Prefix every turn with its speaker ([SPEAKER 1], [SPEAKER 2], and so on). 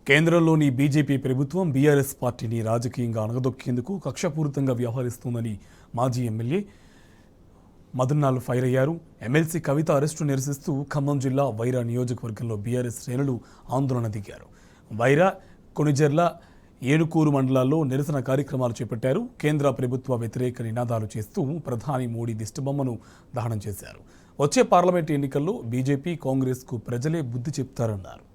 [SPEAKER 1] కేంద్రంలోని బీజేపీ ప్రభుత్వం బీఆర్ఎస్ పార్టీని రాజకీయంగా అణగదొక్కేందుకు కక్షపూరితంగా వ్యవహరిస్తోందని మాజీ ఎమ్మెల్యే మదన్నాలు ఫైర్ అయ్యారు. ఎమ్మెల్సీ కవిత అరెస్టు నిరసిస్తూ ఖమ్మం జిల్లా వైరా నియోజకవర్గంలో బీఆర్ఎస్ శ్రేణులు ఆందోళన దిగారు. వైరా, కొణిజర్ల, ఏనుకూరు మండలాల్లో నిరసన కార్యక్రమాలు చేపట్టారు. కేంద్ర ప్రభుత్వ వ్యతిరేక నినాదాలు చేస్తూ ప్రధాని మోడీ దిష్టిబొమ్మను దహనం చేశారు. వచ్చే పార్లమెంటు ఎన్నికల్లో బీజేపీ, కాంగ్రెస్కు ప్రజలే బుద్ధి చెప్తారన్నారు.